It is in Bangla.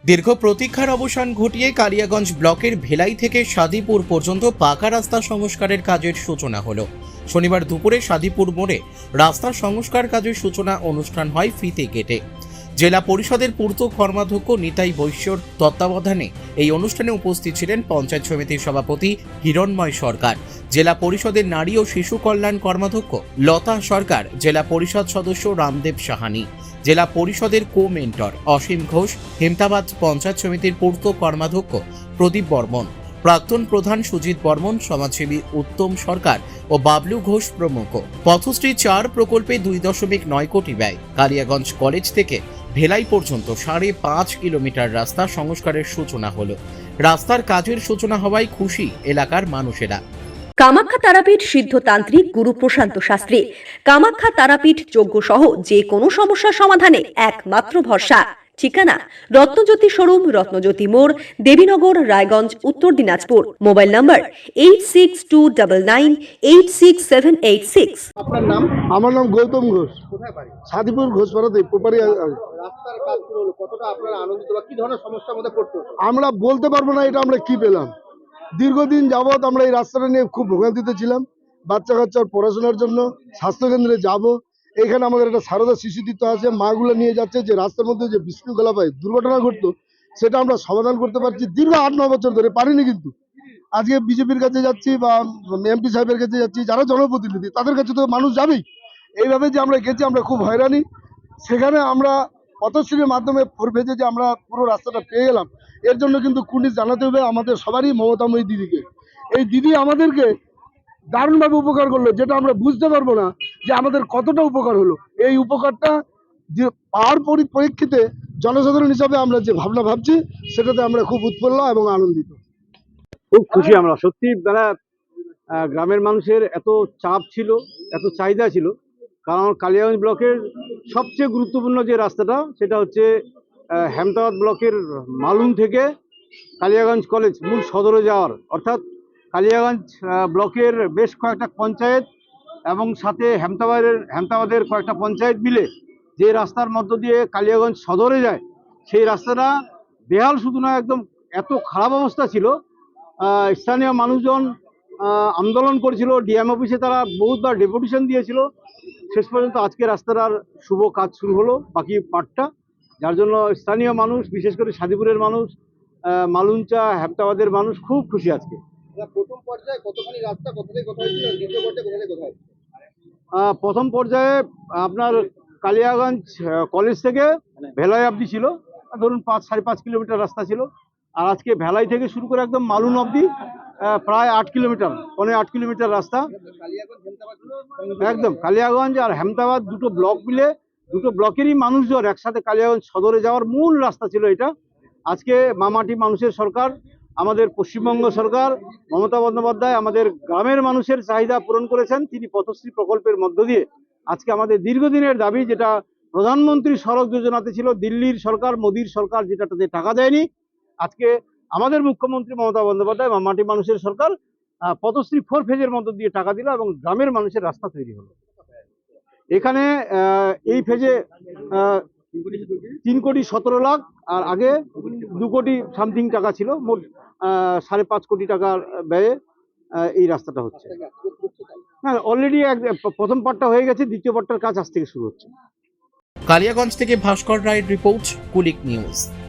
দীর্ঘ প্রতীক্ষার অবসান ঘটিয়ে কালিয়াগঞ্জ ব্লকের ভেলাই থেকে সাদিপুর পর্যন্ত পাকা রাস্তা সংস্কারের কাজের সূচনা হলো। শনিবার দুপুরে সাদিপুর মোড়ে রাস্তা সংস্কার কাজের সূচনা অনুষ্ঠান হয় ফিতে কেটে। জেলা পরিষদের পূর্ত কর্মাধ্যক্ষ নিতাই বৈশ্যর তত্ত্বাবধানে এই অনুষ্ঠানে উপস্থিত ছিলেন পঞ্চায়েত সমিতির সভাপতি হিরণময় সরকার, জেলা পরিষদের নারী ও শিশু কল্যাণ কর্মাধ্যক্ষ লতা সরকার, জেলা পরিষদ সদস্য রামদেব সাহানি, জেলা পরিষদের কো-মেন্টর অসীম ঘোষ, হেমতাবাদ পঞ্চায়েত সমিতির পূর্ত কর্মাধ্যক্ষ প্রদীপ বর্মন, প্রাক্তন প্রধান সুজিত বর্মন, সমাজসেবী উত্তম সরকার ও বাবলু ঘোষ প্রমুখ। পথশ্রী 4 প্রকল্পে 2.9 কোটি ব্যয়। কালিয়াগঞ্জ কলেজ থেকে ভেলাই পর্যন্ত 5.5 কিলোমিটার রাস্তা সংস্কারের সূচনা হলো। রাস্তার কাজের সূচনা হওয়ায় খুশি এলাকার মানুষেরা। কামাখ্যা তারাপীঠ সিদ্ধতান্ত্রিক গুরু প্রশান্ত শাস্ত্রী। কামাখ্যা তারাপীঠ যজ্ঞ সহ যে কোনো সমস্যার সমাধানে একমাত্র ভরসা। ঠিকানা রত্নজ্যোতি শোরুম, রত্নজ্যোতি মোড়, দেবীনগর, রায়গঞ্জ, উত্তর দিনাজপুর। মোবাইল নম্বর 8629986786। আপনার নাম? আমার নাম গৌতম ঘোষ, কোথায় বাড়ি? সাদিপুর ঘোষপাড়াতে পোপারি। রাস্তার কাজ শুরু হলো, কতটা আপনারা আনন্দিত বা কি ধরনের সমস্যার মধ্যে পড়তে হতো? আমরা বলতে পারবো না এটা আমরা কি পেলাম। দীর্ঘদিন যাবৎ আমরা এই রাস্তাটা নিয়ে খুব ভোগান্তিতে ছিলাম। বাচ্চা কাচ্চার পড়াশোনার জন্য স্বাস্থ্যকেন্দ্রে যাব, এখানে আমাদের একটা সারদা শিশুতীর্থ আছে, মাগুলো নিয়ে যাচ্ছে, যে রাস্তার মধ্যে যে বিশৃঙ্খলা পায় দুর্ঘটনা ঘটতো সেটা আমরা সমাধান করতে পারছি দীর্ঘ 8-9 বছর ধরে, পারিনি। কিন্তু আজকে বিজেপির কাছে যাচ্ছি বা এমপি সাহেবের কাছে যাচ্ছি, যারা জনপ্রতিনিধি তাদের কাছে তো মানুষ যাবেই। এইভাবে যে আমরা গেছি, আমরা খুব হয়রানি। সেখানে আমরা পথশ্রীর মাধ্যমে ভেজে যে আমরা পুরো রাস্তাটা পেয়ে গেলাম, এর জন্য কিন্তু কুর্নিশ জানাতে হবে আমাদের সবারই, মমতাময়ী দিদিকে। এই দিদি আমাদেরকে দারুণভাবে উপকার করলো, যেটা আমরা বুঝতে পারবো না যে আমাদের কতটা উপকার হলো। এই উপকারটা যে পাওয়ার পরিপ্রেক্ষিতে জনসাধারণ হিসাবে আমরা যে ভাবনা ভাবছি, সেটাতে আমরা খুব উৎফুল্ল এবং আনন্দিত। খুব খুশি আমরা সত্যি। বেলা গ্রামের মানুষের এত চাপ ছিল, এত চাহিদা ছিল, কারণ কালিয়াগঞ্জ ব্লকের সবচেয়ে গুরুত্বপূর্ণ যে রাস্তাটা সেটা হচ্ছে হেমতাবাদ ব্লকের মালুন থেকে কালিয়াগঞ্জ কলেজ মূল সদরে যাওয়ার, অর্থাৎ কালিয়াগঞ্জ ব্লকের বেশ কয়েকটা পঞ্চায়েত এবং সাথে হেমতাবাদের কয়েকটা পঞ্চায়েত মিলে যে রাস্তার মধ্য দিয়ে কালিয়াগঞ্জ সদরে যায়, সেই রাস্তাটা বেহাল শুধু নয়, একদম এত খারাপ অবস্থা ছিল। স্থানীয় মানুষজন আন্দোলন করেছিল, ডিএম অফিসে তারা বহুতবার ডেপুটেশন দিয়েছিল। শেষ পর্যন্ত আজকে রাস্তার শুভ কাজ শুরু হলো বাকি পার্টটা, যার জন্য স্থানীয় মানুষ, বিশেষ করে সাদিপুরের মানুষ, মালুনচা হেমতাবাদের মানুষ খুব খুশি আজকে। প্রথম পর্যায়ে কতখানি রাস্তা কোথা থেকে কোথায় ছিল, দ্বিতীয় পর্যায়ে কোথা থেকে কোথায়? প্রথম পর্যায়ে আপনার কালিয়াগঞ্জ কলেজ থেকে ভেলাই অবধি ছিল, ধরুন 5-5.5 কিলোমিটার রাস্তা ছিল। আর আজকে ভেলাই থেকে শুরু করে একদম মালুন অবধি প্রায় 8 কিলোমিটার, 8.25 কিলোমিটার রাস্তা। একদম কালিয়াগঞ্জ আর হেমতাবাদ দুটো ব্লক মিলে, দুটো ব্লকেরই মানুষজন একসাথে কালিয়াগঞ্জ সদরে যাওয়ার মূল রাস্তা ছিল এটা। আজকে মামাটি মানুষের সরকার, আমাদের পশ্চিমবঙ্গ সরকার, মমতা বন্দ্যোপাধ্যায় আমাদের গ্রামের মানুষের চাহিদা পূরণ করেছেন। তিনি পথশ্রী প্রকল্পের মধ্য দিয়ে আজকে আমাদের দীর্ঘদিনের দাবি, যেটা প্রধানমন্ত্রী সড়ক যোজনাতে ছিল, দিল্লির সরকার, মোদীর সরকার যেটাতে টাকা দেয়নি, আজকে আমাদের মুখ্যমন্ত্রী মমতা বন্দ্যোপাধ্যায়, মামাটি মানুষের সরকার, পথশ্রী 4 ফেজের মধ্য দিয়ে টাকা দিল এবং গ্রামের মানুষের রাস্তা তৈরি হলো। এখানে এই ফেজে 3,17,00,000 আর আগে 2 কোটি সামথিং টাকা ছিল, মোট 5.5 কোটি টাকার ব্যয়ে এই রাস্তাটা হচ্ছে। হ্যাঁ, অলরেডি প্রথম পার্টটা হয়ে গেছে, দ্বিতীয় পার্টটার কাজ আজ থেকে শুরু হচ্ছে। কালিয়াগঞ্জ থেকে ভাস্কর রায়ের রিপোর্ট, কুলিক নিউজ।